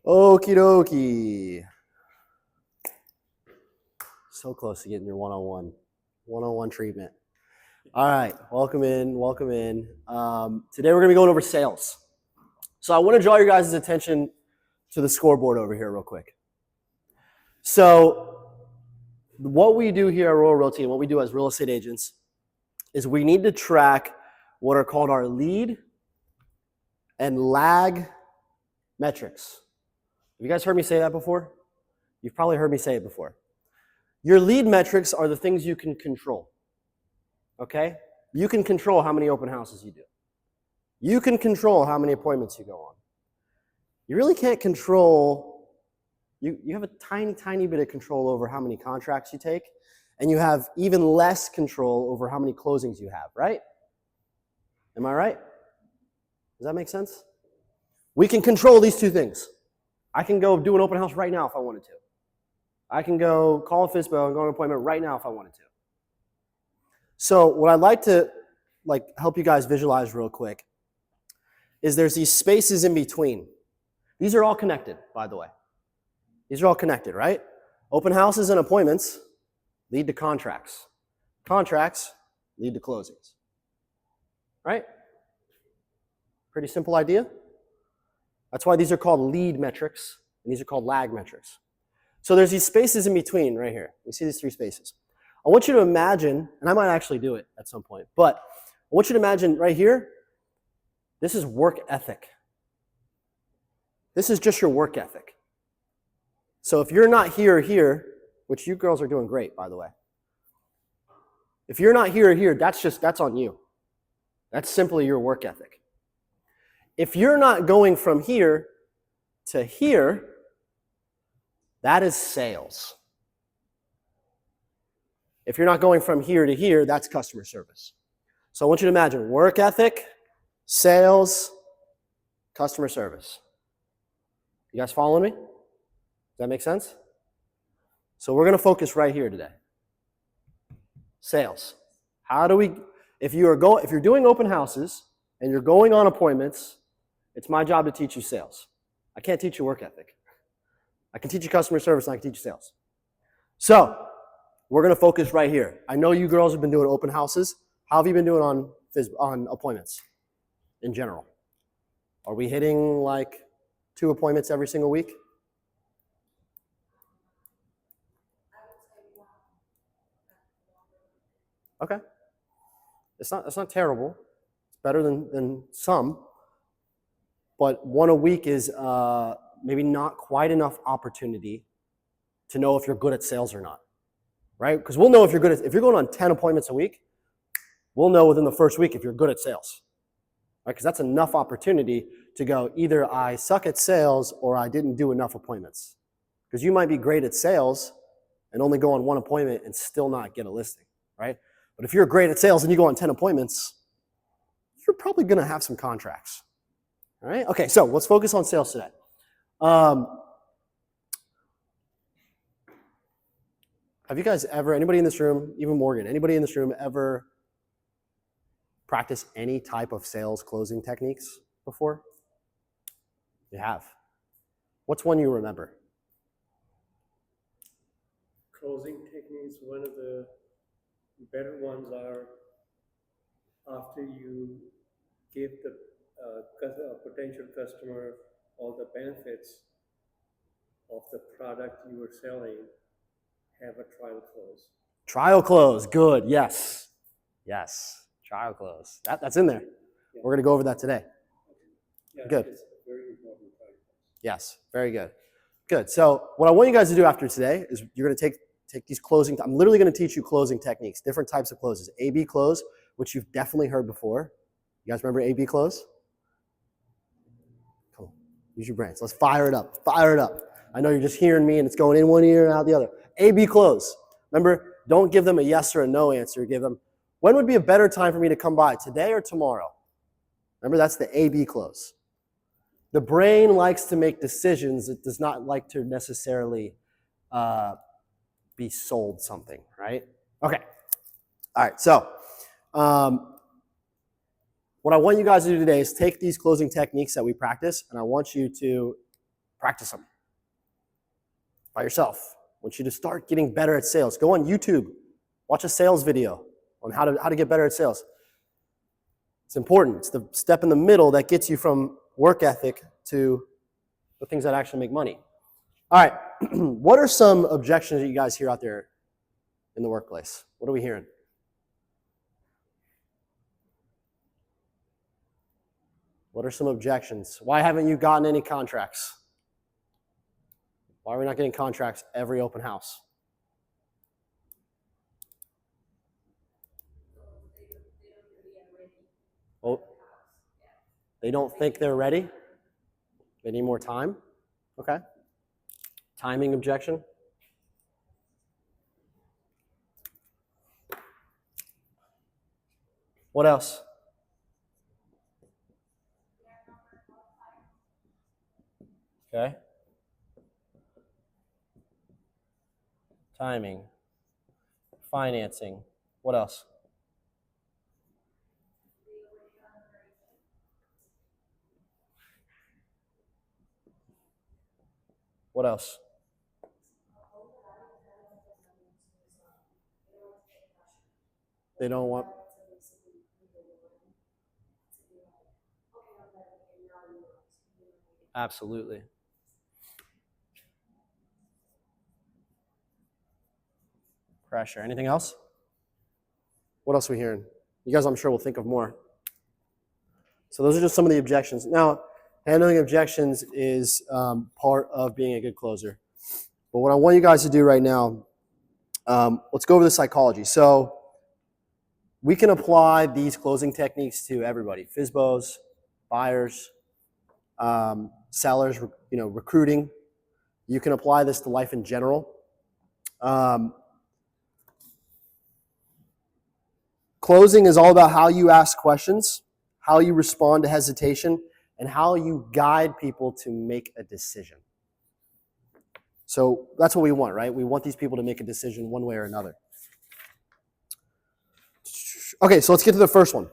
Okie dokie. So close to getting your one-on-one treatment. All right, welcome in. Today we're gonna be going over sales. So I want to draw your guys' attention to the scoreboard over here real quick. So what we do here at Royal Realty and what we do as real estate agents is we need to track what are called our lead and lag metrics. Have you guys heard me say that before? You've probably heard me say it before. Your lead metrics are the things you can control, okay? You can control how many open houses you do. You can control how many appointments you go on. You really can't control, you have a tiny bit of control over how many contracts you take, and you have even less control over how many closings you have, right? Am I right? Does that make sense? We can control these two things. I can go do an open house right now if I wanted to. I can go call a FSBO and go on an appointment right now if I wanted to. So what I'd like to help you guys visualize real quick is there's these spaces in between. These are all connected, by the way. These are all connected, right? Open houses and appointments lead to contracts. Contracts lead to closings. Right? Pretty simple idea. That's why these are called lead metrics, and these are called lag metrics. So there's these spaces in between right here. You see these three spaces. I want you to imagine, and I might actually do it at some point, but I want you to imagine right here, this is work ethic. This is just your work ethic. So if you're not here or here, which you girls are doing great, by the way. If you're not here or here, that's on you. That's simply your work ethic. If you're not going from here to here, that is sales. If you're not going from here to here, that's customer service. So I want you to imagine work ethic, sales, customer service. You guys following me? Does that make sense? So we're going to focus right here today. Sales. How do we, if you're doing open houses and you're going on appointments, it's my job to teach you sales. I can't teach you work ethic. I can teach you customer service and I can teach you sales. So we're going to focus right here. I know you girls have been doing open houses. How have you been doing on appointments in general? Are we hitting like 2 appointments every single week? Okay. It's not terrible. It's better than some. But 1 a week is maybe not quite enough opportunity to know if you're good at sales or not, right? Because we'll know if you're going on 10 appointments a week, we'll know within the first week if you're good at sales, right? Because that's enough opportunity to go either I suck at sales or I didn't do enough appointments. Because you might be great at sales and only go on 1 appointment and still not get a listing, right? But if you're great at sales and you go on 10 appointments, you're probably going to have some contracts. All right. Okay. So let's focus on sales today. Have you guys ever, anybody in this room, even Morgan, anybody in this room ever practiced any type of sales closing techniques before? You have. What's one you remember? Closing techniques, one of the better ones are after you give the potential customer all the benefits of the product you were selling, have a trial close. Trial close, good, yes. Yes, trial close. That's in there. Yeah. We're gonna go over that today. Yeah, good. It's very important trial close. Yes, very good. Good, so what I want you guys to do after today is you're gonna take these closing, I'm literally gonna teach you closing techniques, different types of closes. A-B close, which you've definitely heard before. You guys remember A-B close? Cool, use your brains. Let's fire it up, fire it up. I know you're just hearing me and it's going in one ear and out the other. A-B close. Remember, don't give them a yes or a no answer. Give them, when would be a better time for me to come by, today or tomorrow? Remember, that's the A-B close. The brain likes to make decisions. It does not like to necessarily be sold something, right? Okay. All right, so what I want you guys to do today is take these closing techniques that we practice, and I want you to Practice them by yourself. I want you to start getting better at sales. Go on YouTube, watch a sales video on how to get better at sales. It's important. It's the step in the middle that gets you from work ethic to the things that actually make money. All right, what are some objections that you guys hear out there in the workplace? What are we hearing? What are some objections? Why haven't you gotten any contracts? Why are we not getting contracts every open house? Oh, they don't think they're ready? They need more time? Okay. Timing objection? What else? Okay. Timing. Financing. What else? What else? They don't want. Absolutely. Pressure. Anything else? What else are we hearing? You guys, I'm sure, will think of more. So those are just some of the objections. Now, handling objections is part of being a good closer. But what I want you guys to do right now, let's go over the psychology. So we can apply these closing techniques to everybody: FSBOs, buyers, sellers, recruiting. You can apply this to life in general. Closing is all about how you ask questions, how you respond to hesitation, and how you guide people to make a decision. So that's what we want, right? We want these people to make a decision one way or another. Okay, so let's get to the first one.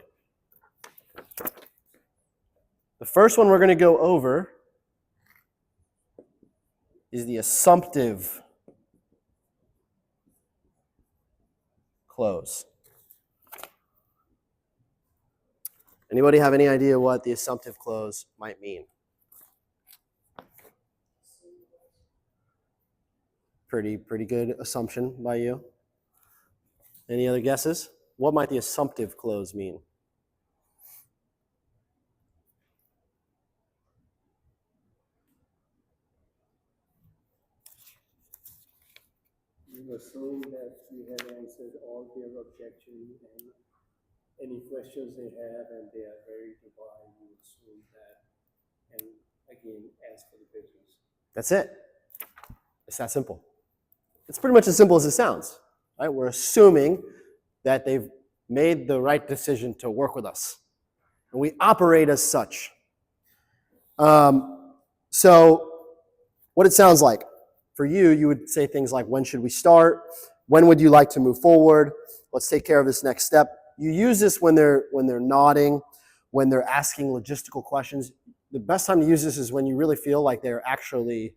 The first one we're going to go over is the assumptive close. Anybody have any idea what the assumptive close might mean? Pretty good assumption by you. Any other guesses? What might the assumptive close mean? You assume that you have answered all their objections and any questions they have, and they are ready to buy. You assume that, and again, ask for the business. That's it. It's that simple. It's pretty much as simple as it sounds, right? We're assuming that they've made the right decision to work with us, and we operate as such. So what it sounds like, for you, you would say things like, when should we start? When would you like to move forward? Let's take care of this next step. You use this when they're nodding, when they're asking logistical questions. The best time to use this is when you really feel like they're actually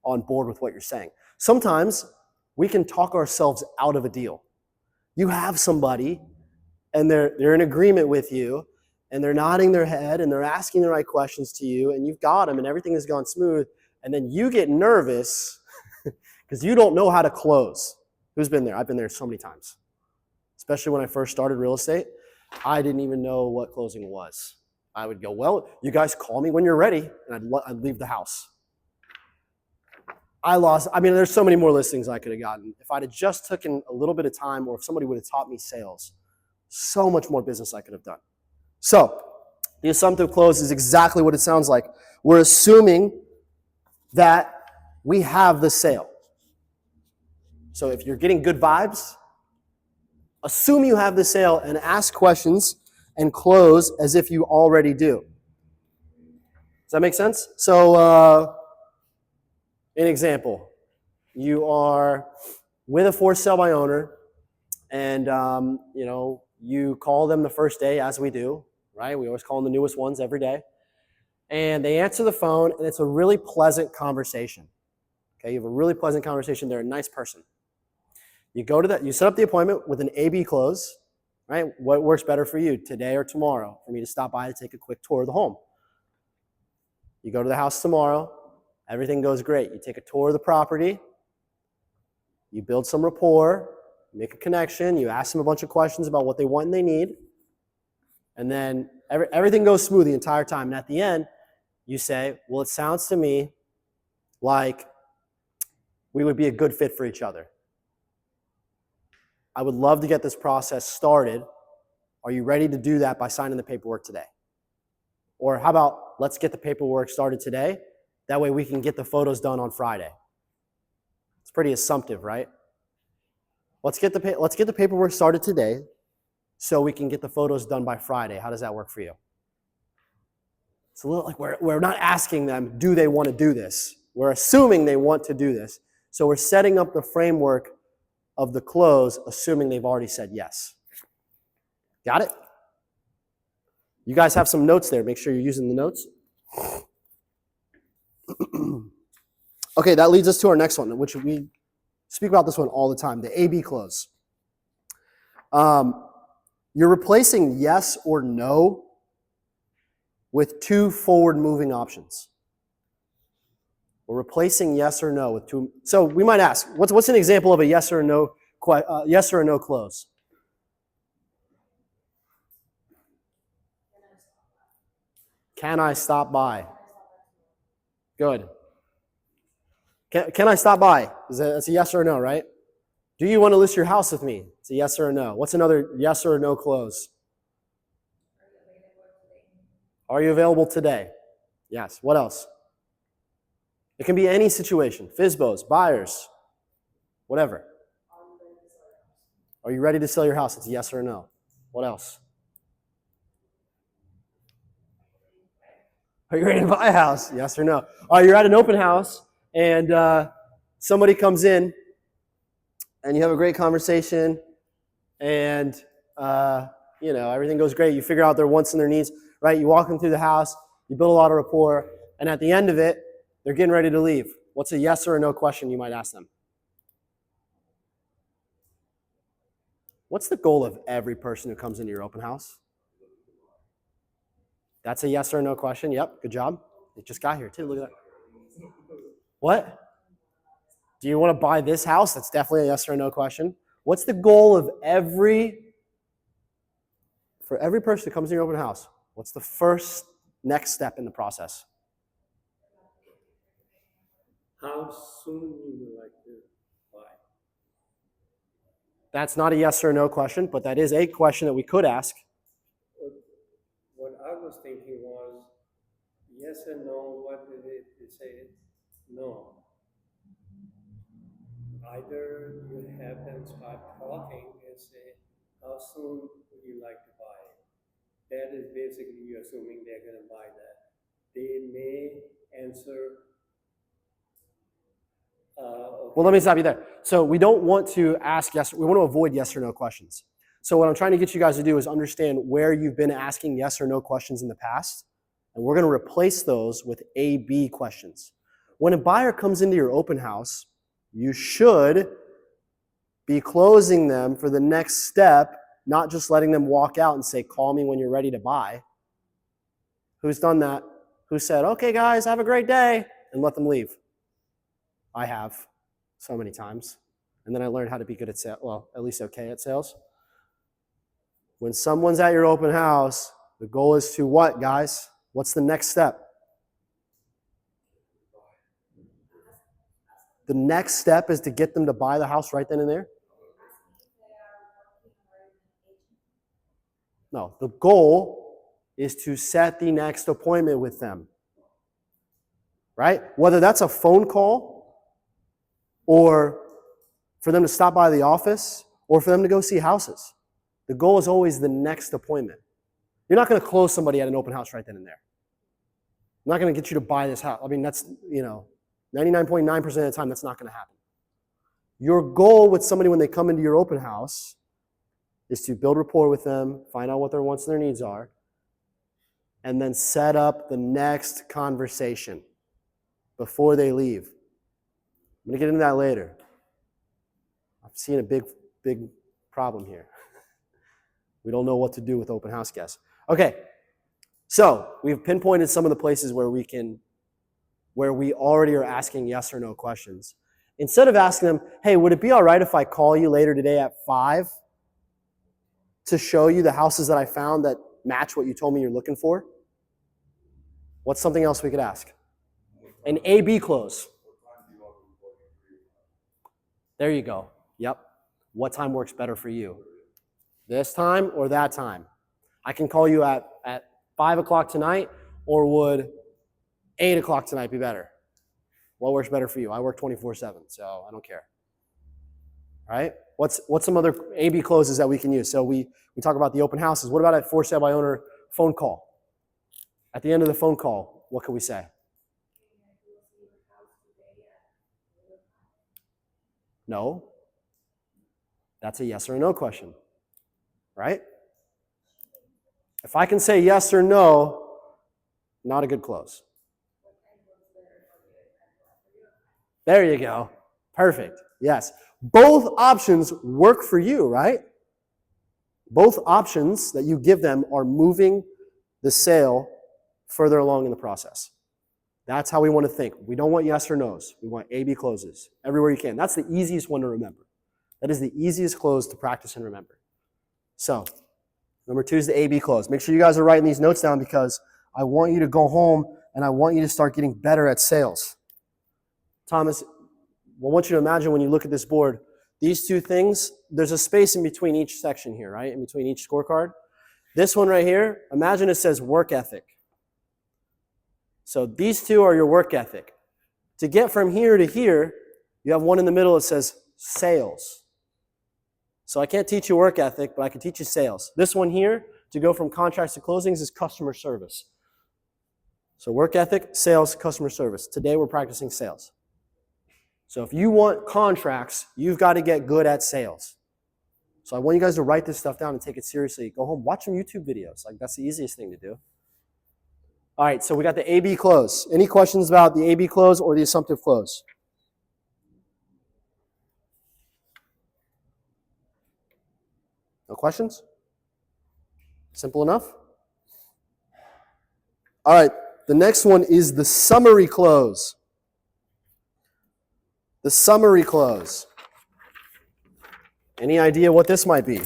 on board with what you're saying. Sometimes we can talk ourselves out of a deal. You have somebody and they're in agreement with you and they're nodding their head and they're asking the right questions to you and you've got them and everything has gone smooth, and then you get nervous because you don't know how to close. Who's been there? I've been there so many times. Especially when I first started real estate, I didn't even know what closing was. I would go, well, you guys call me when you're ready, and I'd leave the house. There's so many more listings I could have gotten. If I'd have just taken a little bit of time, or if somebody would have taught me sales, so much more business I could have done. So, the assumptive close is exactly what it sounds like. We're assuming that we have the sale. So if you're getting good vibes, assume you have the sale and ask questions and close as if you already do. Does that make sense? So, an example, you are with a for sale by owner, and you call them the first day, as we do, right? We always call them the newest ones every day, and they answer the phone, and it's a really pleasant conversation. Okay, you have a really pleasant conversation. They're a nice person. You go to that, you set up the appointment with an A-B close, right? What works better for you, today or tomorrow, for me to stop by to take a quick tour of the home? You go to the house tomorrow, everything goes great. You take a tour of the property, you build some rapport, make a connection, you ask them a bunch of questions about what they want and they need, and then everything goes smooth the entire time. And at the end, you say, well, it sounds to me like we would be a good fit for each other. I would love to get this process started. Are you ready to do that by signing the paperwork today? Or how about let's get the paperwork started today. That way we can get the photos done on Friday. It's pretty assumptive, right? Let's get the paperwork started today so we can get the photos done by Friday. How does that work for you? It's a little like we're not asking them, do they want to do this? We're assuming they want to do this. So we're setting up the framework of the close, assuming they've already said yes. Got it? You guys have some notes there. Make sure you're using the notes. Okay, that leads us to our next one, which we speak about this one all the time, the A-B close. You're replacing yes or no with two forward-moving options. We're replacing yes or no with two. So we might ask, what's an example of a yes or a no close? Can I stop by? Good. Can I stop by? That's a yes or a no, right? Do you want to list your house with me? It's a yes or a no. What's another yes or a no close? Are you available today? Yes. What else? It can be any situation. FSBOs, buyers, whatever. Are you ready to sell your house? It's a yes or a no. What else? Are you ready to buy a house? Yes or no. You're at an open house and somebody comes in and you have a great conversation and everything goes great. You figure out their wants and their needs, right? You walk them through the house, you build a lot of rapport, and at the end of it, they're getting ready to leave. What's a yes or a no question you might ask them? What's the goal of every person who comes into your open house? That's a yes or a no question. Yep, good job. It just got here too. Look at that. What? Do you want to buy this house? That's definitely a yes or a no question. What's the goal of for every person who comes to your open house? What's the first next step in the process? How soon you would like to buy? That's not a yes or a no question, but that is a question that we could ask. What I was thinking was yes and no. What did it say? No. Either you have them start talking and say, how soon would you like to buy? That is basically you assuming they're going to buy that. They may answer. Okay. Well, let me stop you there. So we don't want to ask yes, we want to avoid yes or no questions. So what I'm trying to get you guys to do is understand where you've been asking yes or no questions in the past, and we're going to replace those with A-B questions. When a buyer comes into your open house, you should be closing them for the next step, not just letting them walk out and say, call me when you're ready to buy. Who's done that? Who said, okay guys, have a great day, and let them leave? I have so many times. And then I learned how to be good at sales, well, at least okay at sales. When someone's at your open house, the goal is to what, guys? What's the next step? The next step is to get them to buy the house right then and there? No, the goal is to set the next appointment with them. Right? Whether that's a phone call, or for them to stop by the office, or for them to go see houses. The goal is always the next appointment. You're not going to close somebody at an open house right then and there. I'm not going to get you to buy this house. I mean, that's, 99.9% of the time, that's not going to happen. Your goal with somebody when they come into your open house is to build rapport with them, find out what their wants and their needs are, and then set up the next conversation before they leave. I'm going to get into that later. I've seen a big problem here. We don't know what to do with open house guests. Okay, so we've pinpointed some of the places where we already are asking yes or no questions. Instead of asking them, hey, would it be all right if I call you later today at 5 to show you the houses that I found that match what you told me you're looking for? What's something else we could ask? An A-B close. There you go. Yep. What time works better for you? This time or that time? I can call you at 5 o'clock tonight, or would 8 o'clock tonight be better? What works better for you? I work 24/7, so I don't care. All right? What's some other A-B closes that we can use? So we talk about the open houses. What about a for sale by owner phone call? At the end of the phone call, what can we say? No. That's a yes or a no question, right? If I can say yes or no, not a good close. There you go. Perfect. Yes. Both options work for you, right? Both options that you give them are moving the sale further along in the process. That's how we want to think. We don't want yes or no's. We want A-B closes everywhere you can. That's the easiest one to remember. That is the easiest close to practice and remember. So, number 2 is the A-B close. Make sure you guys are writing these notes down because I want you to go home and I want you to start getting better at sales. Thomas, I want you to imagine when you look at this board, these two things, there's a space in between each section here, right? In between each scorecard. This one right here, imagine it says work ethic. So these two are your work ethic. To get from here to here, you have one in the middle that says sales. So I can't teach you work ethic, but I can teach you sales. This one here, to go from contracts to closings, is customer service. So work ethic, sales, customer service. Today we're practicing sales. So if you want contracts, you've got to get good at sales. So I want you guys to write this stuff down and take it seriously. Go home, watch some YouTube videos. Like, that's the easiest thing to do. All right, so we got the A-B close. Any questions about the A-B close or the assumptive close? No questions? Simple enough? All right, the next one is the summary close. The summary close. Any idea what this might be?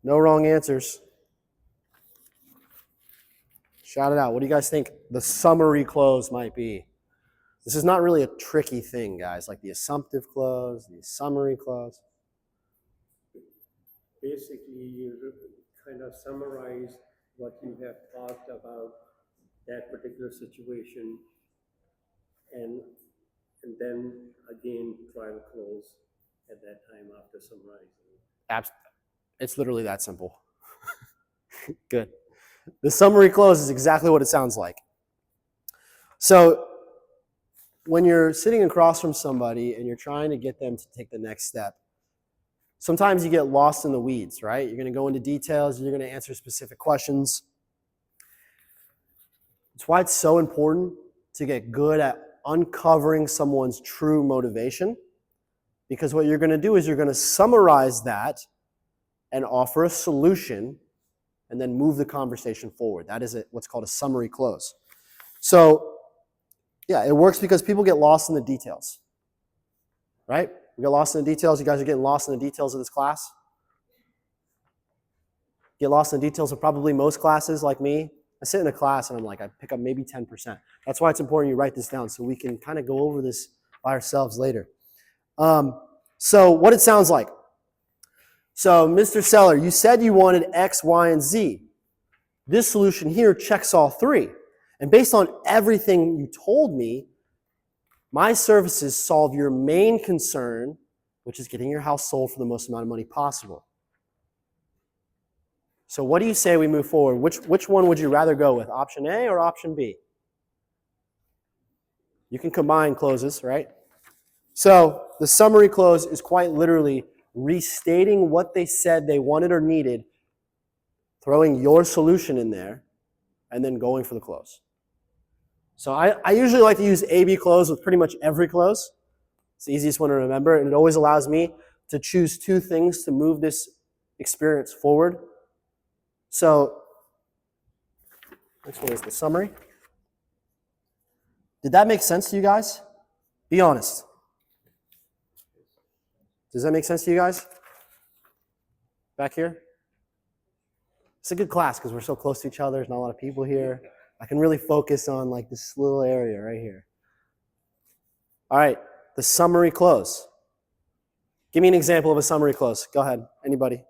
No wrong answers. Shout it out. What do you guys think the summary close might be? This is not really a tricky thing, guys, like the assumptive close, the summary close. Basically, you kind of summarize what you have talked about that particular situation, and then again try to close at that time after summarizing. It's literally that simple. Good. The summary close is exactly what it sounds like. So when you're sitting across from somebody and you're trying to get them to take the next step, sometimes you get lost in the weeds, right? You're going to go into details, you're going to answer specific questions. It's why it's so important to get good at uncovering someone's true motivation, because what you're going to do is you're going to summarize that and offer a solution and then move the conversation forward. That is what's called a summary close. So, yeah, it works because people get lost in the details, right? We get lost in the details. You guys are getting lost in the details of this class. Get lost in the details of probably most classes like me. I sit in a class and I'm like, I pick up maybe 10%. That's why it's important you write this down so we can kind of go over this by ourselves later. So what it sounds like. So Mr. Seller, you said you wanted X, Y, and Z. This solution here checks all three. And based on everything you told me, my services solve your main concern, which is getting your house sold for the most amount of money possible. So what do you say we move forward? Which one would you rather go with, option A or option B? You can combine closes, right? So the summary close is quite literally restating what they said they wanted or needed throwing your solution in there, and then going for the close. So I usually like to use A-B close with pretty much every close. It's the easiest one to remember, and it always allows me to choose two things to move this experience forward. So next one is the summary. Did that make sense to you guys? Be honest. Does that make sense to you guys? Back here? It's a good class because we're so close to each other. There's not a lot of people here. I can really focus on like this little area right here. All right, the summary close. Give me an example of a summary close. Go ahead, anybody.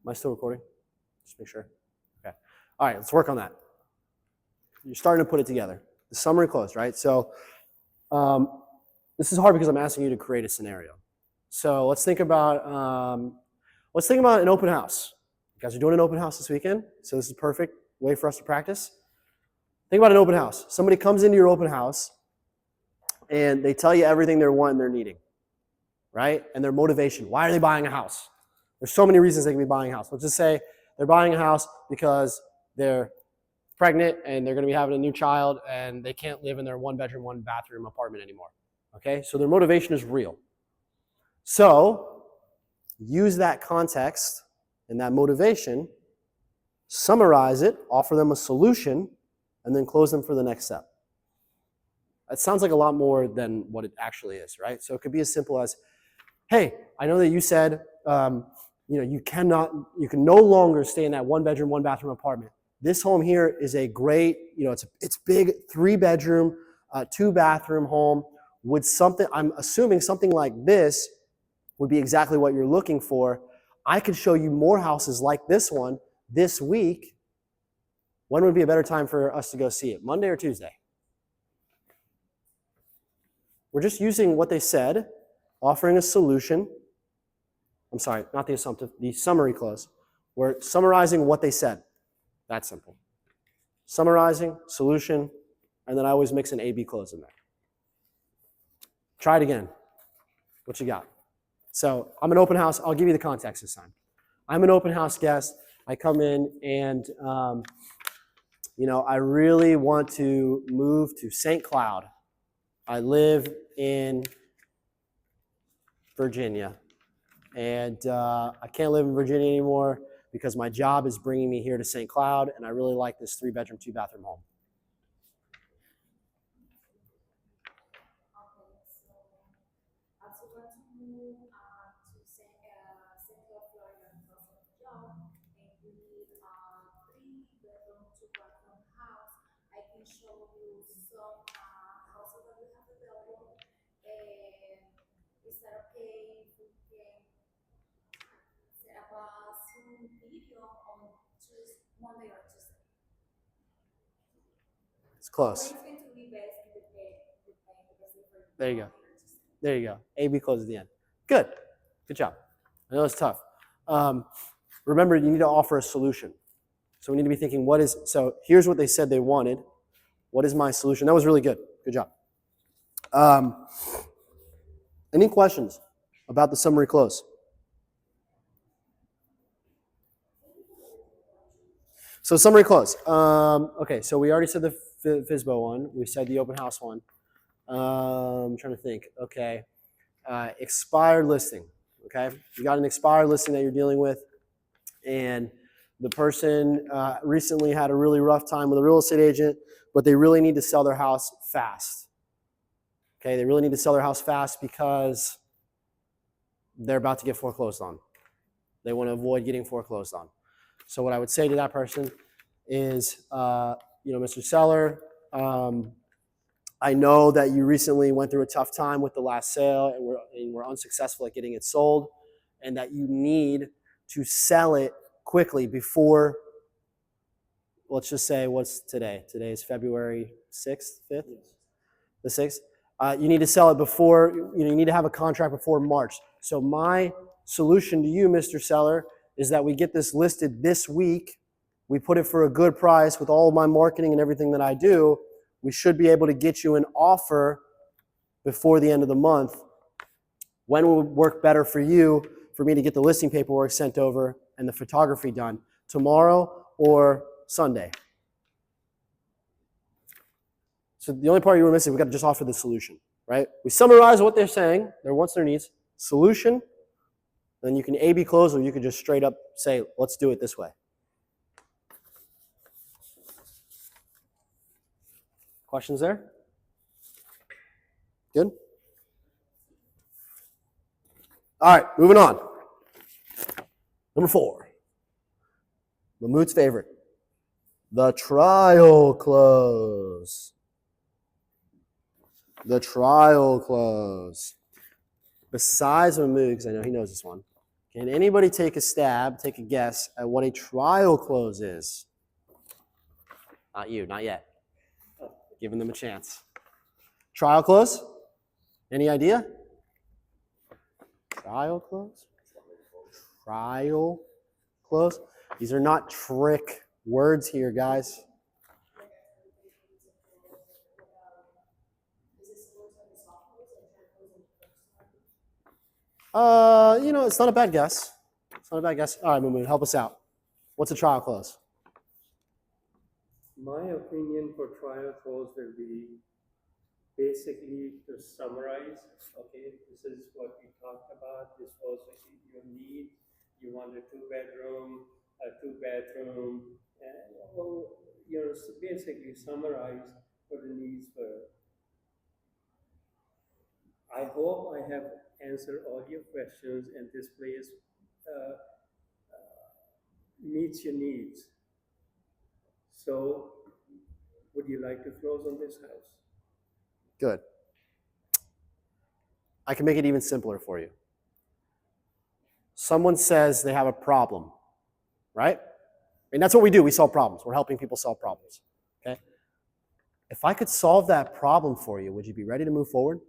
Am I still recording? Just make sure. Okay. All right, let's work on that. You're starting to put it together. The summary close, right? So this is hard because I'm asking you to create a scenario. So let's think about an open house. You guys are doing an open house this weekend, so this is a perfect way for us to practice. Think about an open house. Somebody comes into your open house and they tell you everything they're wanting, they're needing, right? And their motivation. Why are they buying a house? There's so many reasons they can be buying a house. Let's just say they're buying a house because they're pregnant and they're going to be having a new child and they can't live in their 1-bedroom, 1-bathroom apartment anymore. Okay, so their motivation is real. So use that context and that motivation, summarize it, offer them a solution, and then close them for the next step. That sounds like a lot more than what it actually is, right? So it could be as simple as, hey, I know that you said you can no longer stay in that 1-bedroom, 1-bathroom apartment. This home here is a great, it's big, 3-bedroom, 2-bathroom home. I'm assuming something like this would be exactly what you're looking for. I could show you more houses like this one this week. When would be a better time for us to go see it? Monday or Tuesday? We're just using what they said, offering a solution. I'm sorry, not the assumptive, the summary clause. We're summarizing what they said. That's simple. Summarizing, solution, and then I always mix an A-B clause in there. Try it again. What you got? So I'm an open house. I'll give you the context this time. I'm an open house guest. I come in and, I really want to move to St. Cloud. I live in Virginia. And I can't live in Virginia anymore because my job is bringing me here to St. Cloud, and I really like this 3-bedroom, 2-bathroom home. It's close. There you go. There you go. A-B close at the end. Good. Good job. I know it's tough. Remember, you need to offer a solution. So we need to be thinking, so here's what they said they wanted. What is my solution? That was really good. Good job. Any questions about the summary close? So summary close. Okay, so we already said the FSBO one. We said the open house one. I'm trying to think. Okay. Expired listing. Okay. You got an expired listing that you're dealing with, and the person recently had a really rough time with a real estate agent, but they really need to sell their house fast. Okay. They really need to sell their house fast because they're about to get foreclosed on. They want to avoid getting foreclosed on. So what I would say to that person is, Mr. Seller, I know that you recently went through a tough time with the last sale and were unsuccessful at getting it sold, and that you need to sell it quickly before, let's just say, what's today? Today is February 6th, 5th? Yes. The 6th? You need to sell it before, you need to have a contract before March. So my solution to you, Mr. Seller, is that we get this listed this week. We put it for a good price with all of my marketing and everything that I do. We should be able to get you an offer before the end of the month. When would work better for you for me to get the listing paperwork sent over and the photography done? Tomorrow or Sunday? So the only part you were missing, we got to just offer the solution, right? We summarize what they're saying, their wants, their needs, solution, then you can A/B close, or you could just straight up say, let's do it this way. Questions there? Good? All right, moving on. Number 4. Mahmoud's favorite. The trial close. The trial close. Besides Mahmoud, because I know he knows this one, can anybody take a stab, take a guess at what a trial close is? Not you, not yet. Giving them a chance. Trial close? Any idea? Trial close? Trial close? These are not trick words here, guys. It's not a bad guess. It's not a bad guess. All right, Mahmoud, help us out. What's a trial close? My opinion for trial close will be basically to summarize, okay, this is what we talked about, this was your need, you want a 2-bedroom, a 2-bathroom, and so basically summarize what the needs were. I hope I have answered all your questions and this place meets your needs. So, would you like to close on this house? Good. I can make it even simpler for you. Someone says they have a problem, right? And that's what we do. We solve problems. We're helping people solve problems, okay? If I could solve that problem for you, would you be ready to move forward?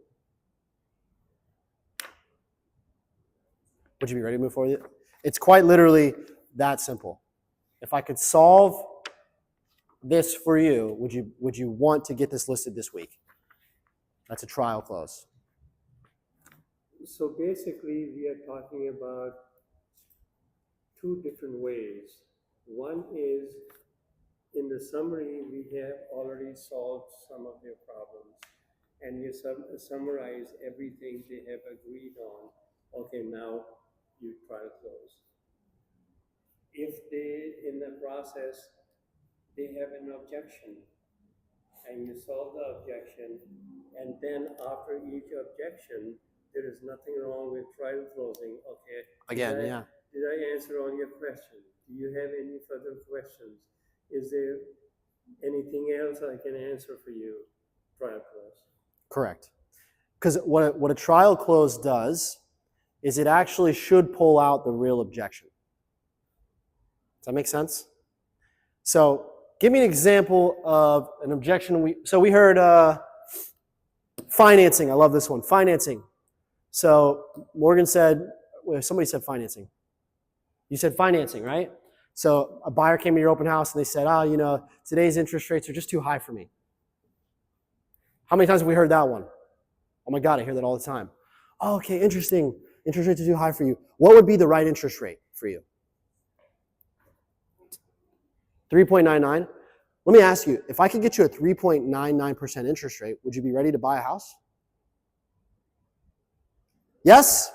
Would you be ready to move forward? It's quite literally that simple. If I could solve this for you, would you want to get this listed this week? That's a trial close. So basically, we are talking about 2 different ways. One is, in the summary, we have already solved some of their problems, and you summarize everything they have agreed on. Okay, now you trial close. If they, in the process, they have an objection, and you solve the objection, and then after each objection, there is nothing wrong with trial closing. Okay. Again, yeah. Did I answer all your questions? Do you have any further questions? Is there anything else I can answer for you? Trial close. Correct. Because what a trial close does is it actually should pull out the real objection. Does that make sense? So give me an example of an objection. We heard financing. I love this one. Financing. So Morgan said, somebody said financing. You said financing, right? So a buyer came to your open house and they said, today's interest rates are just too high for me. How many times have we heard that one? Oh my God, I hear that all the time. Oh, okay, interesting. Interest rates are too high for you. What would be the right interest rate for you? 3.99. Let me ask you, if I could get you a 3.99% interest rate, would you be ready to buy a house? Yes?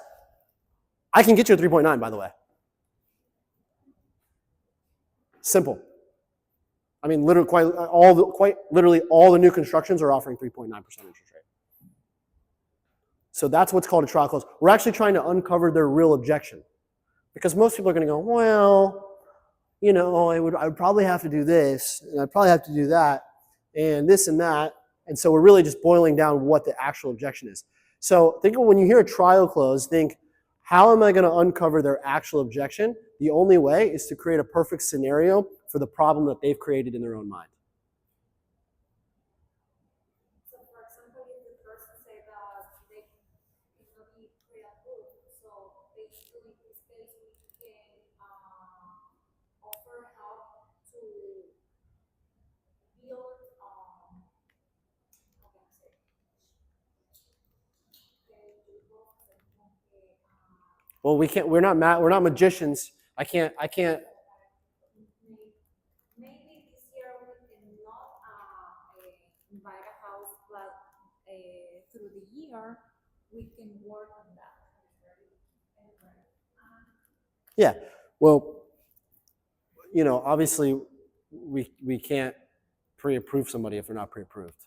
I can get you a 3.9, by the way. Simple. I mean, literally, quite literally, all the new constructions are offering 3.9% interest rate. So that's what's called a trial close. We're actually trying to uncover their real objection, because most people are going to go, well, I would probably have to do this, and I'd probably have to do that, and this and that. And so we're really just boiling down what the actual objection is. So think of when you hear a trial close, think, How am I going to uncover their actual objection? The only way is to create a perfect scenario for the problem that they've created in their own mind. So, for example, if the person say that they cannot be pre-approved, so basically in this case we can offer help to build, how can I say, Well, we can't. We're not magicians. I can't. maybe this year we cannot invite a house, but through the year we can work on that. Yeah. Well, obviously, we can't pre-approve somebody if they're not pre-approved.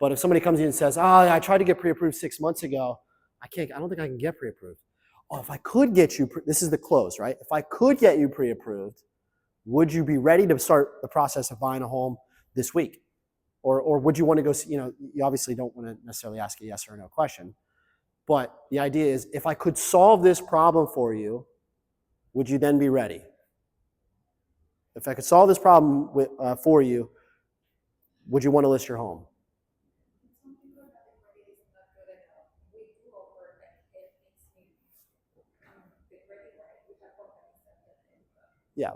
But if somebody comes in and says, I tried to get pre-approved 6 months ago, I don't think I can get pre-approved. Oh, if I could get you, this is the close, right? If I could get you pre-approved, would you be ready to start the process of buying a home this week? Or would you want to go, you obviously don't want to necessarily ask a yes or no question. But the idea is, if I could solve this problem for you, would you then be ready? If I could solve this problem for you, would you want to list your home? Yeah.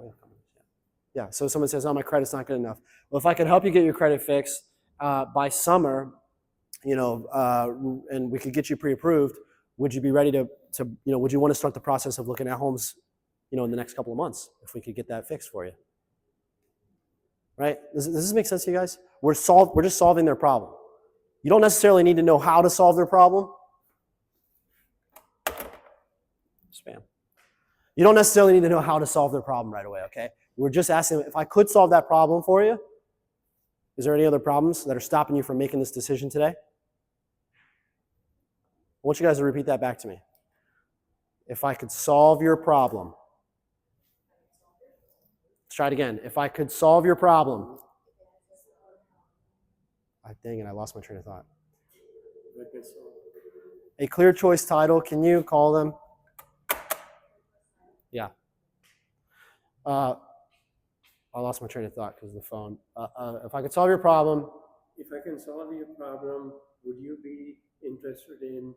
Yeah. So someone says, my credit's not good enough. Well, if I could help you get your credit fixed by summer, and we could get you pre-approved, would you be ready to would you want to start the process of looking at homes, in the next couple of months if we could get that fixed for you? Right? Does this make sense to you guys? We're just solving their problem. You don't necessarily need to know how to solve their problem. Spam. You don't necessarily need to know how to solve their problem right away, okay? We're just asking them, if I could solve that problem for you, is there any other problems that are stopping you from making this decision today? I want you guys to repeat that back to me. If I could solve your problem. Let's try it again. If I could solve your problem. Dang it, I lost my train of thought. A clear choice title, can you call them? Yeah. I lost my train of thought because of the phone. If I could solve your problem. If I can solve your problem, would you be interested in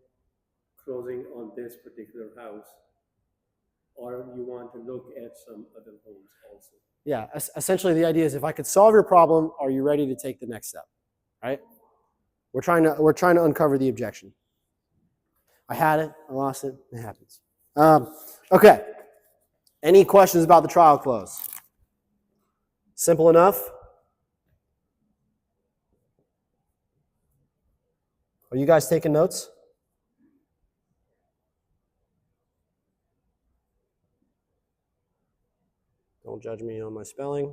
closing on this particular house? Or you want to look at some other homes also? Yeah, essentially the idea is, if I could solve your problem, are you ready to take the next step? Right? We're trying to uncover the objection. I had it, I lost it, it happens. Okay. Any questions about the trial close? Simple enough? Are you guys taking notes? Don't judge me on my spelling.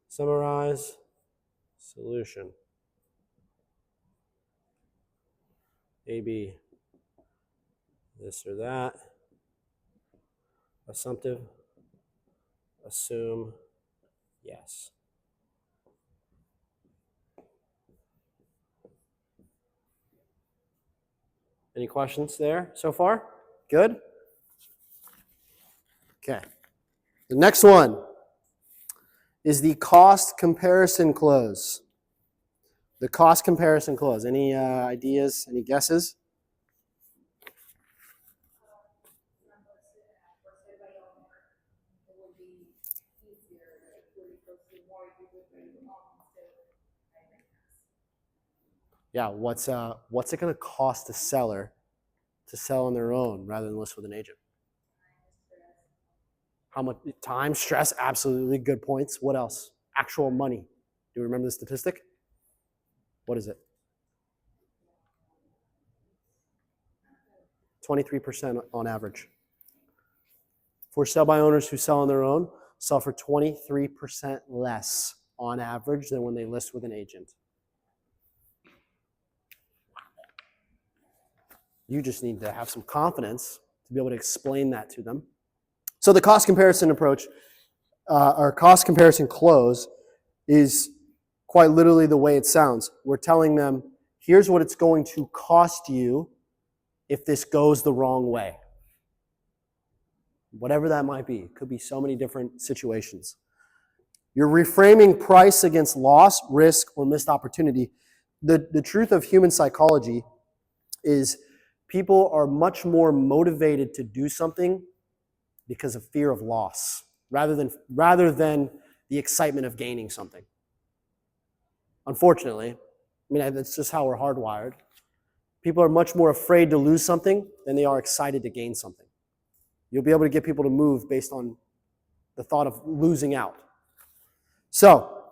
Summarize. Solution. A, B. This or that. Assumptive. Assume. Yes. Any questions there so far? Good? Okay. The next one is the cost comparison clause. The cost comparison clause. Any ideas? Any guesses? Yeah, what's it going to cost a seller to sell on their own rather than list with an agent? How much time, stress? Absolutely good points. What else? Actual money. Do you remember the statistic? What is it? 23% on average. For sell by owners who sell on their own, sell for 23% less on average than when they list with an agent. You just need to have some confidence to be able to explain that to them. So the cost comparison approach, or cost comparison clause, is quite literally the way it sounds. We're telling them, here's what it's going to cost you if this goes the wrong way. Whatever that might be. It could be so many different situations. You're reframing price against loss, risk, or missed opportunity. The truth of human psychology is people are much more motivated to do something because of fear of loss rather than the excitement of gaining something. Unfortunately, I mean, that's just how we're hardwired. People are much more afraid to lose something than they are excited to gain something. You'll be able to get people to move based on the thought of losing out. So,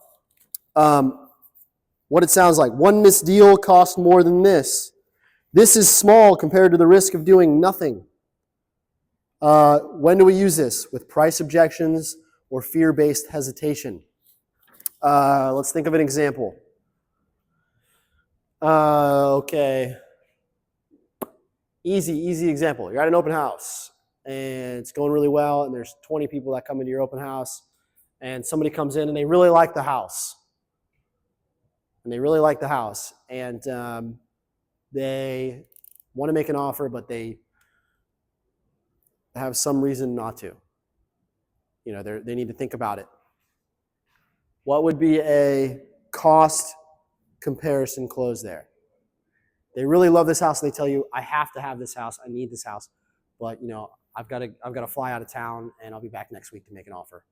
what it sounds like. One missed deal costs more than this. This is small compared to the risk of doing nothing. When do we use this? With price objections or fear-based hesitation. Let's think of an example. Okay. Easy example. You're at an open house and it's going really well and there's 20 people that come into your open house and somebody comes in and they really like the house. And they want to make an offer, but they have some reason not to. You know, they need to think about it. What would be a cost comparison close there? They really love this house and they tell you, I have to have this house, I need this house, but you know, I've got to fly out of town and I'll be back next week to make an offer.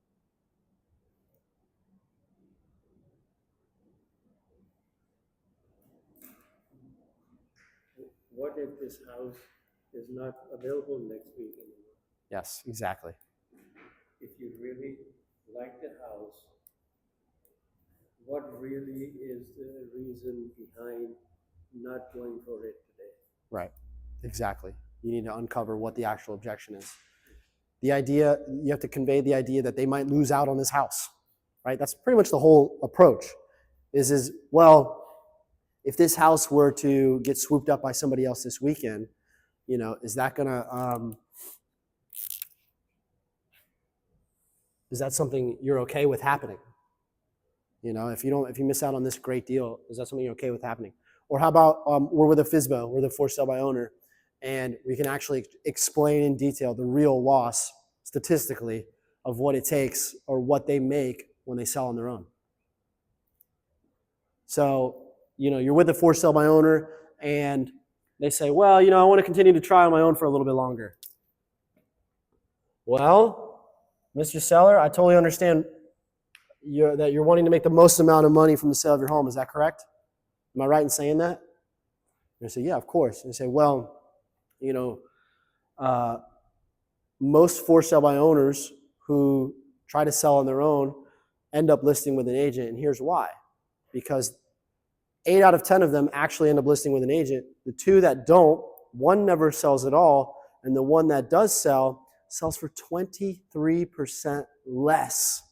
What if this house is not available next week anymore? Yes, exactly. If you really like the house, what really is the reason behind not going for it today? Right, exactly. You need to uncover what the actual objection is. The idea, you have to convey the idea that they might lose out on this house, right? That's pretty much the whole approach is well, if this house were to get swooped up by somebody else this weekend, you know, is that something you're okay with happening? You know, if you miss out on this great deal, is that something you're okay with happening? Or how about we're with a FSBO, we're the for sale by owner, and we can actually explain in detail the real loss statistically of what it takes or what they make when they sell on their own. So, you know, you're with a for sale by owner and they say, well, you know, I want to continue to try on my own for a little bit longer. Well, Mr. Seller, I totally understand that you're wanting to make the most amount of money from the sale of your home. Is that correct? Am I right in saying that? And I say, yeah, of course. And they say, well, you know, most for sale by owners who try to sell on their own end up listing with an agent, and here's why. Because 8 out of 10 of them actually end up listing with an agent. The 2 that don't, one never sells at all, and the one that does sell sells for 23% less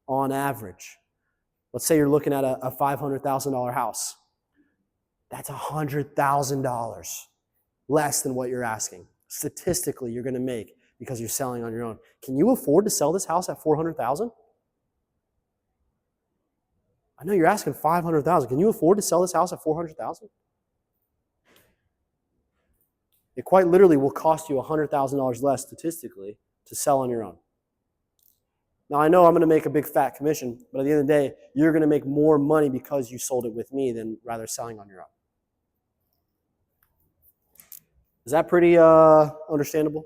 on average. Let's say you're looking at a $500,000 house. That's $100,000 less than what you're asking. Statistically, you're going to make because you're selling on your own. Can you afford to sell this house at $400,000? I know you're asking $500,000. Can you afford to sell this house at $400,000? It quite literally will cost you $100,000 less statistically to sell on your own. Now, I know I'm going to make a big fat commission, but at the end of the day, you're going to make more money because you sold it with me than rather selling on your own. Is that pretty understandable?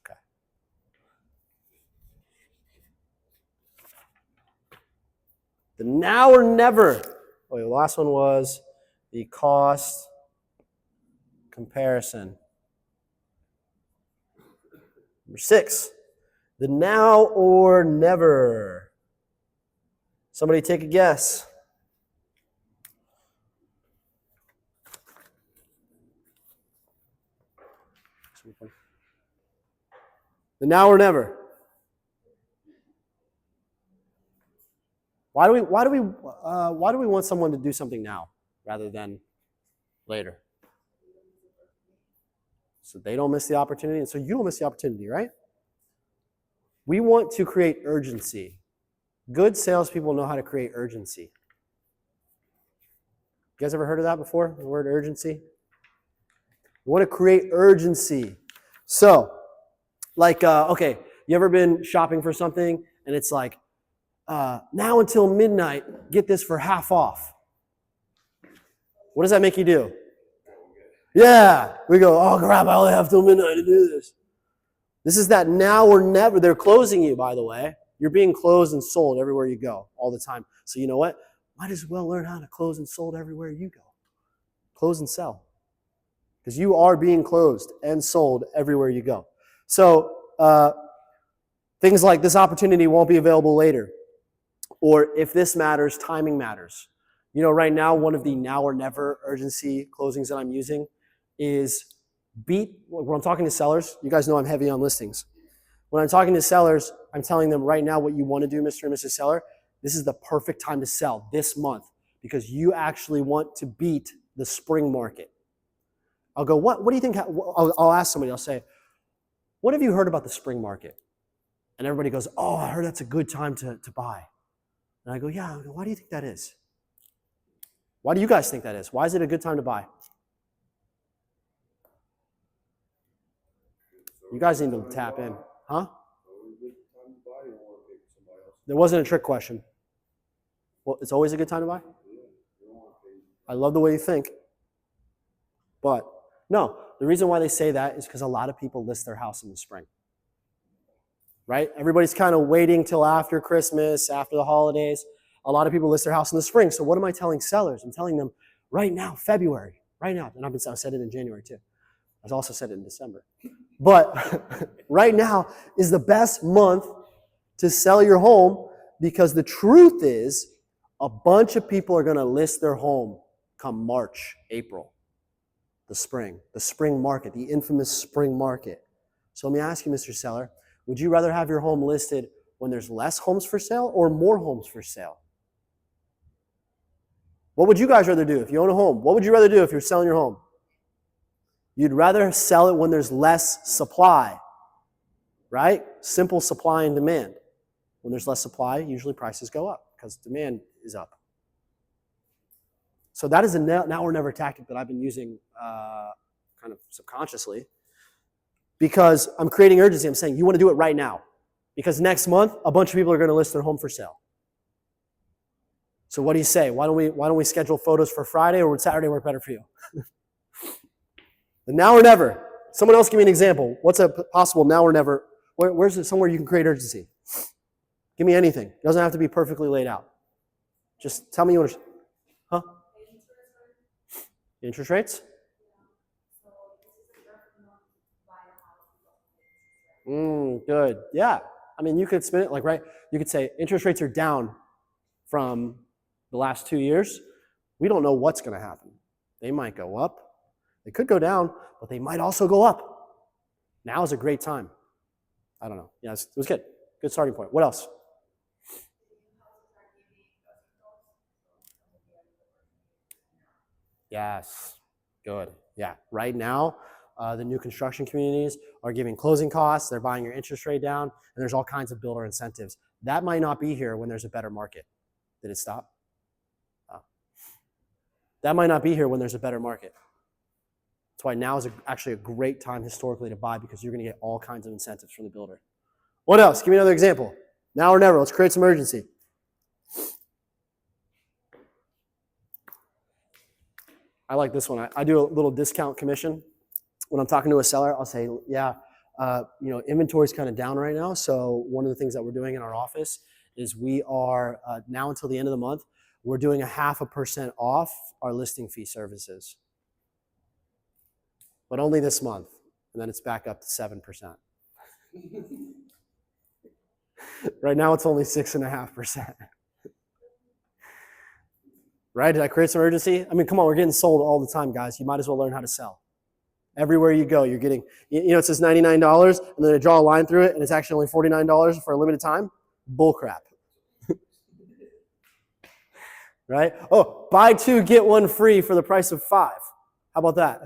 Okay. The now or never. Oh, the last one was the cost comparison. Number 6. The now or never. Somebody take a guess. The now or never. Why do we want someone to do something now rather than later? So they don't miss the opportunity, and so you don't miss the opportunity, right? We want to create urgency. Good salespeople know how to create urgency. You guys ever heard of that before? The word urgency? We want to create urgency. So, Like, okay, you ever been shopping for something and it's like, now until midnight, get this for half off. What does that make you do? Yeah, we go, oh crap, I only have till midnight to do this. This is that now or never. They're closing you, by the way. You're being closed and sold everywhere you go all the time. So you know what? Might as well learn how to close and sold everywhere you go. Close and sell. Because you are being closed and sold everywhere you go. So things like this opportunity won't be available later. Or if this matters, timing matters. You know, right now, one of the now or never urgency closings that I'm using is beat, when I'm talking to sellers, you guys know I'm heavy on listings. When I'm talking to sellers, I'm telling them right now what you want to do, Mr. and Mrs. Seller. This is the perfect time to sell this month because you actually want to beat the spring market. I'll go, what do you think? I'll ask somebody, I'll say, what have you heard about the spring market? And everybody goes, oh, I heard that's a good time to buy. And I go, yeah, why do you think that is? Why do you guys think that is? Why is it a good time to buy? You guys need to tap in. Huh? There wasn't a trick question. Well, it's always a good time to buy? I love the way you think. But no, the reason why they say that is because a lot of people list their house in the spring. Right? Everybody's kind of waiting till after Christmas, after the holidays. A lot of people list their house in the spring. So what am I telling sellers? I'm telling them right now, February, right now. And I said it in January too. I've also said it in December. But right now is the best month to sell your home because the truth is a bunch of people are going to list their home come March, April, the spring market, the infamous spring market. So let me ask you, Mr. Seller, would you rather have your home listed when there's less homes for sale or more homes for sale? What would you guys rather do if you own a home? What would you rather do if you're selling your home? You'd rather sell it when there's less supply, right? Simple supply and demand. When there's less supply, usually prices go up because demand is up. So that is a now or never tactic that I've been using kind of subconsciously because I'm creating urgency. I'm saying you want to do it right now because next month a bunch of people are going to list their home for sale. So what do you say? Why don't we schedule photos for Friday, or would Saturday work better for you? The now or never. Someone else give me an example. What's a possible now or never? Where's it somewhere you can create urgency? Give me anything. It doesn't have to be perfectly laid out. Just tell me you want to. Huh? Interest rates? Good. Yeah. I mean, you could spin it like, right? You could say interest rates are down from the last 2 years. We don't know what's going to happen. They might go up. They could go down, but they might also go up. Now is a great time. I don't know. Yeah, it was good. Good starting point. What else? Yes. Good. Yeah. Right now, the new construction communities are giving closing costs. They're buying your interest rate down, and there's all kinds of builder incentives. That might not be here when there's a better market. Did it stop? Oh. That might not be here when there's a better market. That's why now is actually a great time historically to buy because you're going to get all kinds of incentives from the builder. What else? Give me another example. Now or never. Let's create some urgency. I like this one. I do a little discount commission. When I'm talking to a seller, I'll say, yeah, inventory's kind of down right now. So one of the things that we're doing in our office is we are, now until the end of the month, we're doing 0.5% off our listing fee services. But only this month. And then it's back up to 7%. Right now it's only 6.5%. Right? Did I create some urgency? I mean, come on, we're getting sold all the time, guys. You might as well learn how to sell. Everywhere you go, you're getting, it says $99, and then I draw a line through it, and it's actually only $49 for a limited time. Bull crap. Right? Oh, buy 2, get 1 free for the price of 5. How about that?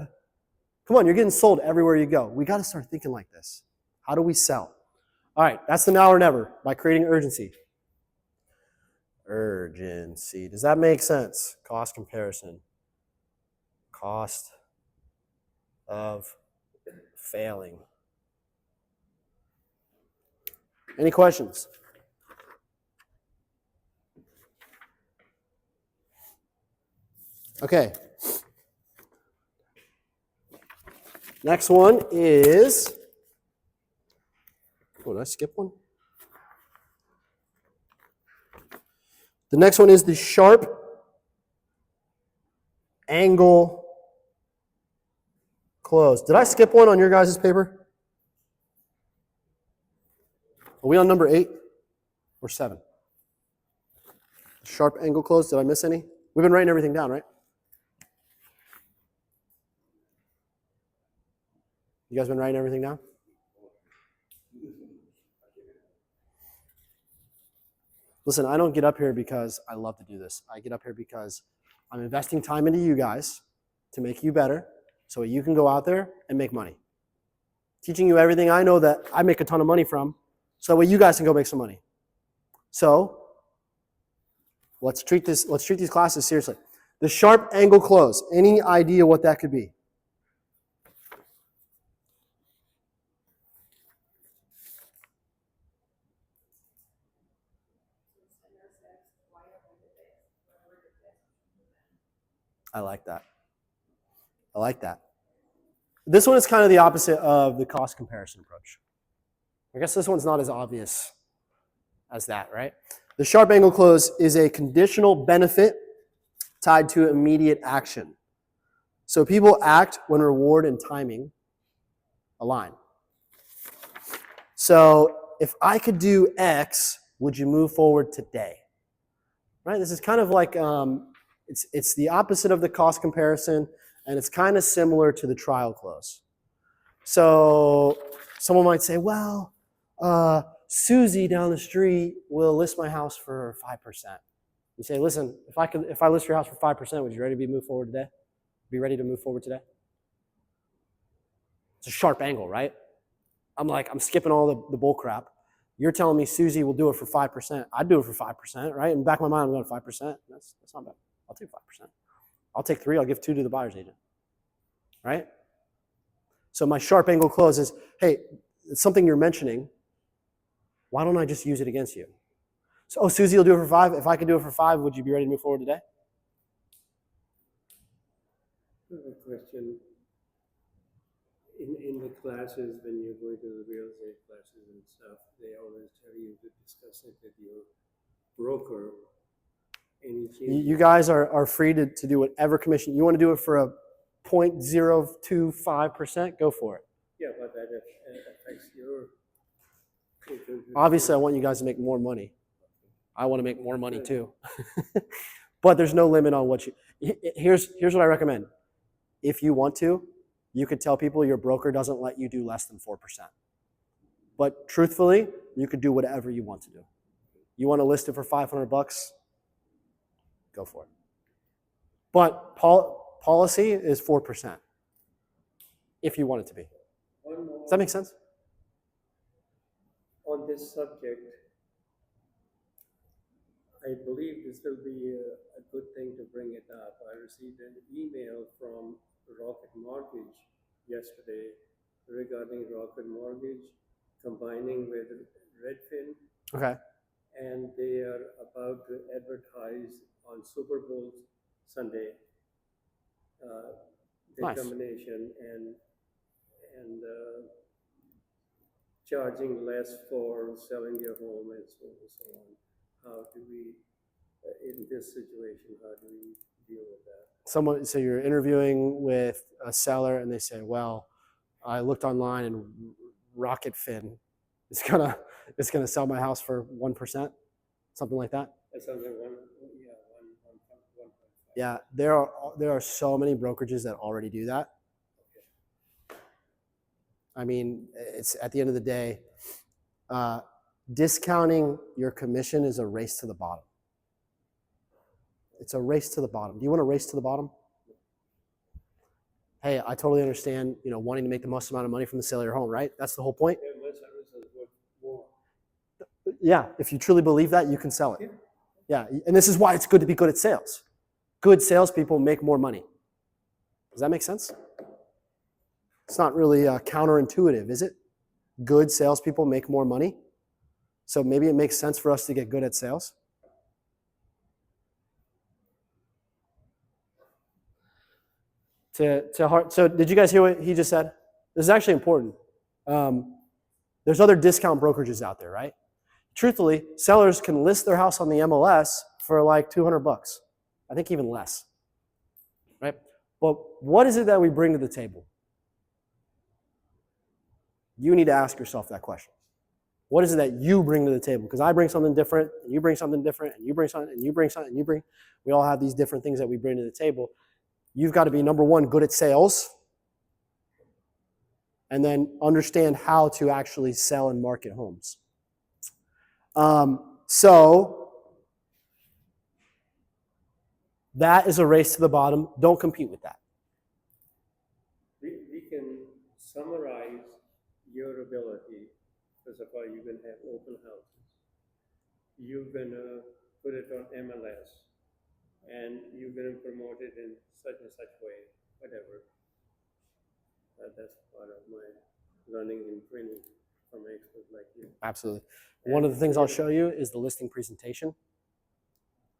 Come on, you're getting sold everywhere you go. We got to start thinking like this. How do we sell? All right, that's the now or never by creating urgency. Urgency. Does that make sense? Cost comparison. Cost of failing. Any questions? Okay. Next one is, oh, did I skip one? The next one is the sharp angle close. Did I skip one on your guys' paper? Are we on number 8 or 7? Sharp angle close. Did I miss any? We've been writing everything down, right? You guys been writing everything down? Listen, I don't get up here because I love to do this. I get up here because I'm investing time into you guys to make you better so you can go out there and make money. Teaching you everything I know that I make a ton of money from so that way you guys can go make some money. So let's treat these classes seriously. The sharp angle close. Any idea what that could be? I like that. I like that. This one is kind of the opposite of the cost comparison approach. I guess this one's not as obvious as that, right? The sharp angle close is a conditional benefit tied to immediate action. So people act when reward and timing align. So if I could do X, would you move forward today? Right? This is kind of like it's the opposite of the cost comparison, and it's kind of similar to the trial close. So someone might say, well, Susie down the street will list my house for 5%. You say, listen, if I list your house for 5%, would you ready to move forward today? Be ready to move forward today? It's a sharp angle, right? I'm skipping all the bull crap. You're telling me Susie will do it for 5%. I'd do it for 5%, right? In the back of my mind, I'm going 5%. That's not bad. I'll take 5%. I'll take 3. I'll give 2 to the buyer's agent, right? So my sharp angle close is, hey, it's something you're mentioning. Why don't I just use it against you? So, Susie will do it for 5. If I could do it for 5, would you be ready to move forward today? I have a question. In the classes, when you're going to the real estate classes and stuff, they always tell you to discuss it with your broker. You guys are free to do whatever commission. You want to do it for a 0.025%, go for it. Yeah, but that affects your... Obviously, I want you guys to make more money. I want to make more money too. But there's no limit on what you... Here's what I recommend. If you want to, you could tell people your broker doesn't let you do less than 4%. But truthfully, you could do whatever you want to do. You want to list it for $500? Go for it. But policy is 4%, if you want it to be. Does that make sense? On this subject, I believe this will be a good thing to bring it up. I received an email from Rocket Mortgage yesterday regarding Rocket Mortgage combining with Redfin. Okay. And they are about to advertise on Super Bowl Sunday the Nice. combination and charging less for selling your home and so on and so on. How do we, in this situation, how do we deal with that? So you're interviewing with a seller and they say, well, I looked online and Rocketfin is gonna sell my house for 1%, something like that. That's something one. Yeah, there are so many brokerages that already do that. I mean, it's at the end of the day, discounting your commission is a race to the bottom. It's a race to the bottom. Do you want to race to the bottom? Hey, I totally understand, wanting to make the most amount of money from the sale of your home, right? That's the whole point. Yeah, if you truly believe that, you can sell it. Yeah, and this is why it's good to be good at sales. Good salespeople make more money. Does that make sense? It's not really counterintuitive, is it? Good salespeople make more money. So maybe it makes sense for us to get good at sales. So did you guys hear what he just said? This is actually important. There's other discount brokerages out there, right? Truthfully, sellers can list their house on the MLS for like $200. I think even less, right? But what is it that we bring to the table? You need to ask yourself that question. What is it that you bring to the table? Because I bring something different, and you bring something different, and you bring something, and you bring something, and you bring. We all have these different things that we bring to the table. You've got to be, number one, good at sales, and then understand how to actually sell and market homes. So that is a race to the bottom. Don't compete with that. We can summarize your ability. First of all, you're going to have open houses. You're going to put it on MLS, and you're going to promote it in such and such way, whatever. That's part of my learning and training from experts like you. Absolutely. One of the things I'll show you is the listing presentation.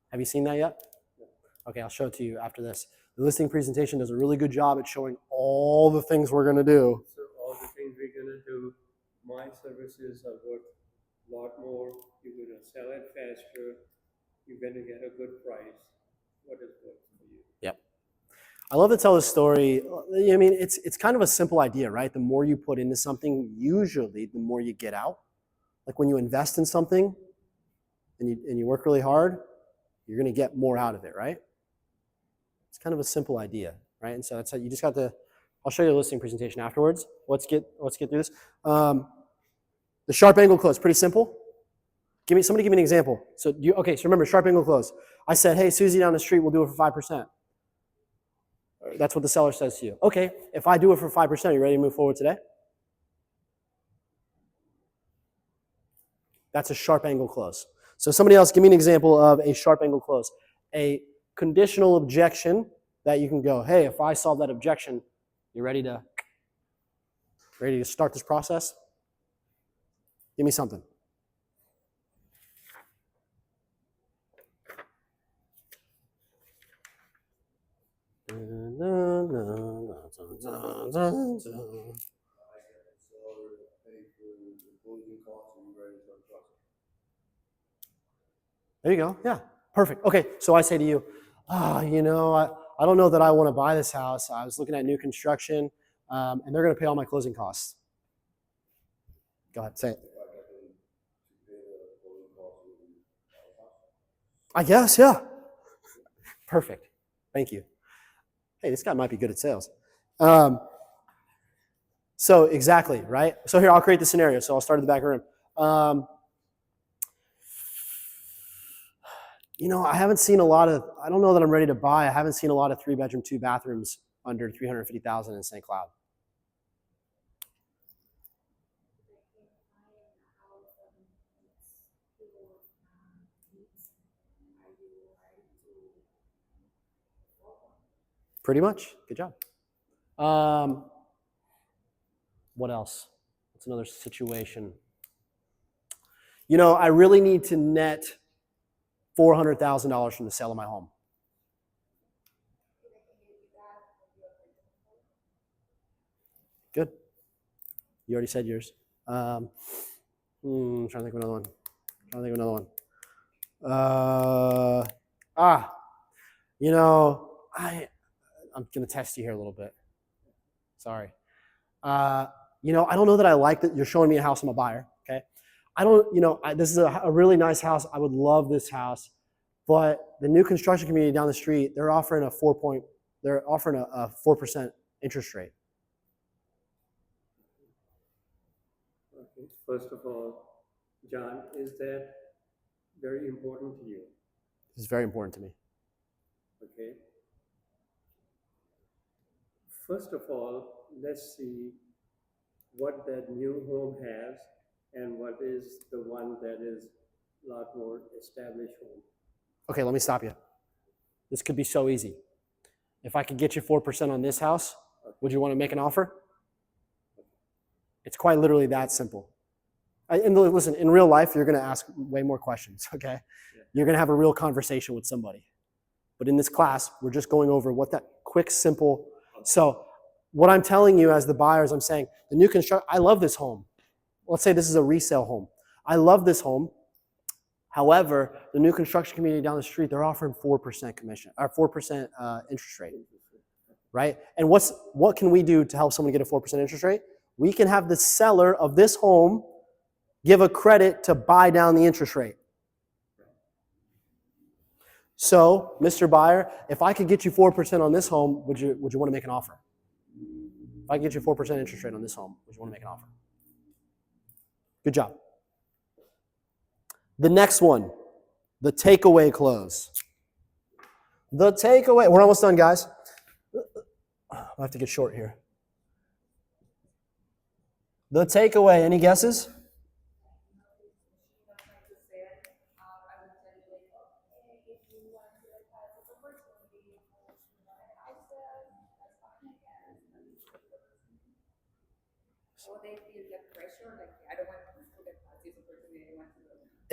Have you seen that yet? Okay, I'll show it to you after this. The listing presentation does a really good job at showing all the things we're going to do. So all the things we're going to do, my services are worth a lot more. You're going to sell it faster. You're going to get a good price. What is good for you? Yep. I love to tell this story. I mean, it's kind of a simple idea, right? The more you put into something, usually the more you get out. Like when you invest in something and you work really hard, you're going to get more out of it, right? It's kind of a simple idea, right? And so that's how you just got to. I'll show you the listing presentation afterwards. Let's get through this. The sharp angle close, pretty simple. Somebody give me an example. So remember, sharp angle close. I said, hey, Susie down the street, we'll do it for 5%. That's what the seller says to you. Okay, if I do it for 5%, are you ready to move forward today? That's a sharp angle close. So somebody else, give me an example of a sharp angle close. A conditional objection that you can go, hey, if I solve that objection, you ready to start this process? Give me something. There you go. Yeah, perfect. Okay, so I say to you, I don't know that I want to buy this house. I was looking at new construction, and they're going to pay all my closing costs. Go ahead, say it. I guess, yeah. Perfect. Thank you. Hey, this guy might be good at sales. So exactly, right? So here, I'll create the scenario. So I'll start in the back room. I haven't seen a lot of, I don't know that I'm ready to buy. I haven't seen a lot of 3-bedroom, 2 bathrooms under $350,000 in St. Cloud. Pretty much. Good job. What else? What's another situation? I really need to net $400,000 from the sale of my home. Good. You already said yours. I'm trying to think of another one. I'm going to test you here a little bit. Sorry. I don't know that I like that you're showing me a house. I'm a buyer. Okay. This is a really nice house. I would love this house, but the new construction community down the street, they're offering a 4% interest rate. Okay. First of all, John, is that very important to you? It's very important to me. Okay. First of all, let's see what that new home has and what is the one that is a lot more established home. Okay, let me stop you. This could be so easy. If I could get you 4% on this house, would you want to make an offer? It's quite literally that simple. And listen, in real life, you're going to ask way more questions, okay? Yeah. You're going to have a real conversation with somebody. But in this class, we're just going over what that quick, simple. So what I'm telling you as the buyers, I'm saying, the new construction, I love this home. Let's say this is a resale home. I love this home. However, the new construction community down the street, they're offering 4% commission, or 4% interest rate, right? And what can we do to help someone get a 4% interest rate? We can have the seller of this home give a credit to buy down the interest rate. So, Mr. Buyer, if I could get you 4% on this home, would you want to make an offer? If I could get you 4% interest rate on this home, would you want to make an offer? Good job. The next one, the takeaway close. The takeaway, we're almost done, guys. I have to get short here. The takeaway, any guesses?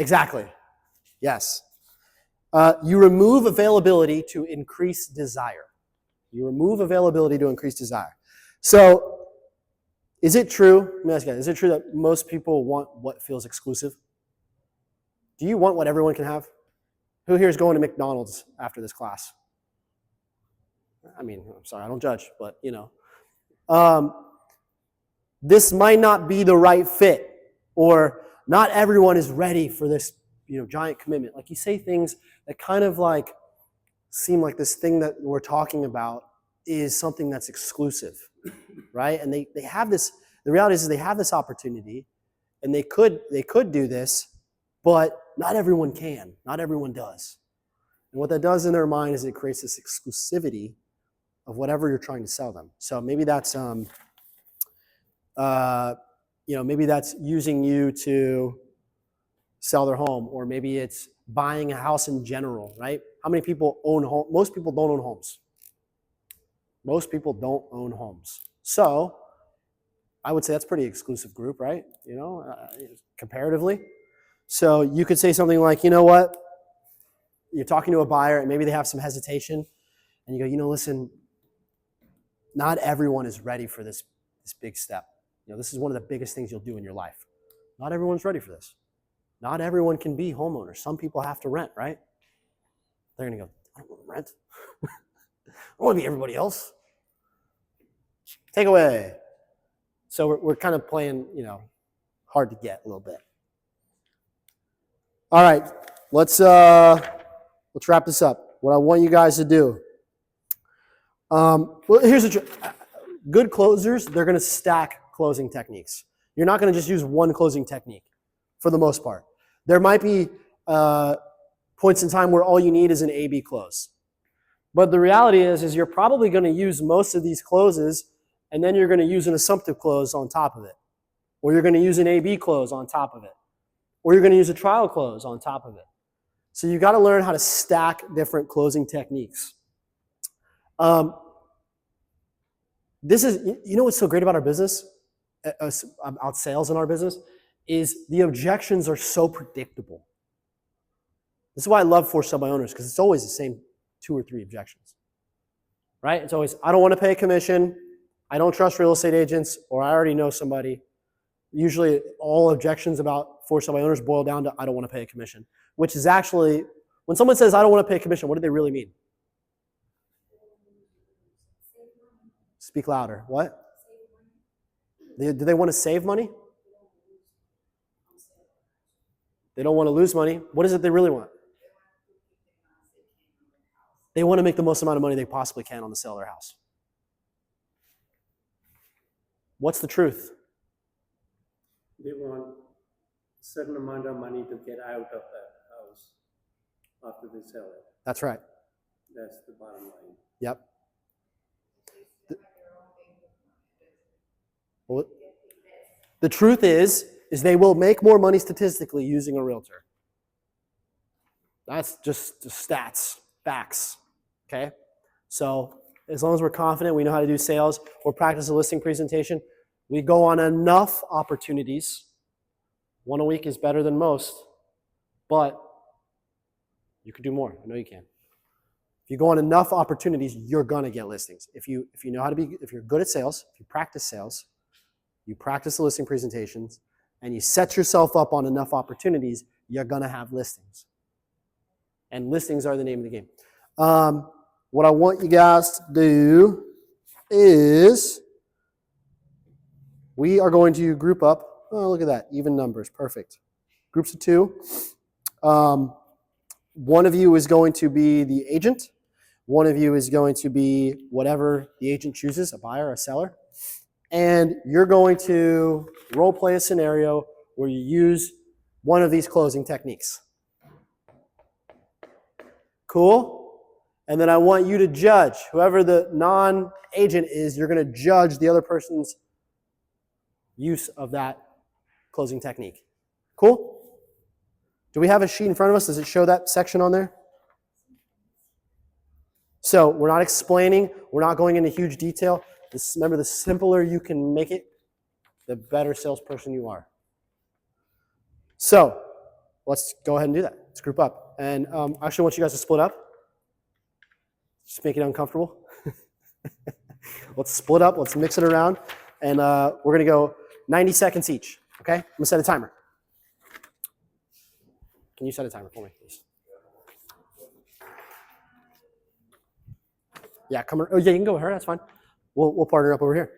Exactly. Yes. You remove availability to increase desire. You remove availability to increase desire. So, is it true? Let me ask you guys, is it true that most people want what feels exclusive? Do you want what everyone can have? Who here is going to McDonald's after this class? I mean, I'm sorry, I don't judge, but you know. This might not be the right fit, or not everyone is ready for this, giant commitment. Like you say things that kind of like seem like this thing that we're talking about is something that's exclusive, right? And they have this, the reality is they have this opportunity and they could do this, but not everyone can, not everyone does. And what that does in their mind is it creates this exclusivity of whatever you're trying to sell them. So maybe that's, maybe that's using you to sell their home, or maybe it's buying a house in general, right? How many people own home? Most people don't own homes. Most people don't own homes. So I would say that's a pretty exclusive group, right? Comparatively. So you could say something like, you know what? You're talking to a buyer and maybe they have some hesitation and you go, listen, not everyone is ready for this big step. This is one of the biggest things you'll do in your life. Not everyone's ready for this. Not everyone can be homeowners. Some people have to rent, right? They're going to go, I don't want to rent. I want to be everybody else. Takeaway. So we're kind of playing, hard to get a little bit. All right, let's wrap this up. What I want you guys to do. Well, here's the truth. Good closers, they're going to stack closing techniques. You're not going to just use one closing technique for the most part. There might be points in time where all you need is an A-B close. But the reality is you're probably going to use most of these closes, and then you're going to use an assumptive close on top of it. Or you're going to use an A-B close on top of it. Or you're going to use a trial close on top of it. So you got to learn how to stack different closing techniques. This is, what's so great about our business, about sales in our business, is the objections are so predictable. This is why I love for sale by owners, because it's always the same 2 or 3 objections, right? It's always, I don't want to pay a commission, I don't trust real estate agents, or I already know somebody. Usually all objections about for sale by owners boil down to I don't want to pay a commission, which is actually, when someone says I don't want to pay a commission, what do they really mean? Speak louder. What? Do they want to save money? They don't want to lose money. What is it they really want? They want to make the most amount of money they possibly can on the sale of their house. What's the truth? They want a certain amount of money to get out of that house after they sell it. That's right. That's the bottom line. Yep. Well, the truth is they will make more money statistically using a realtor. That's just stats, facts, okay? So as long as we're confident, we know how to do sales, or practice a listing presentation, we go on enough opportunities 1 a week is better than most, but you could do more. I know you can. If you go on enough opportunities, you're gonna get listings. If you know how to be, if you're good at sales, if you practice sales, you practice the listing presentations, and you set yourself up on enough opportunities, you're gonna have listings. And listings are the name of the game. What I want you guys to do is we are going to group up. Oh, look at that, even numbers, perfect. Groups of 2. One of you is going to be the agent. One of you is going to be whatever the agent chooses, a buyer, a seller. And you're going to role play a scenario where you use one of these closing techniques. Cool? And then I want you to judge. Whoever the non-agent is, you're going to judge the other person's use of that closing technique. Cool? Do we have a sheet in front of us? Does it show that section on there? So we're not explaining. We're not going into huge detail. Remember, the simpler you can make it, the better salesperson you are. So let's go ahead and do that. Let's group up. And actually, I want you guys to split up. Just make it uncomfortable. Let's split up. Let's mix it around. And we're going to go 90 seconds each. Okay? I'm going to set a timer. Can you set a timer for me, please? Yeah, come on. Oh, yeah, you can go with her. That's fine. We'll partner up over here.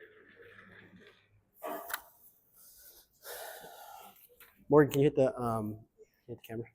Morgan, can you hit the camera?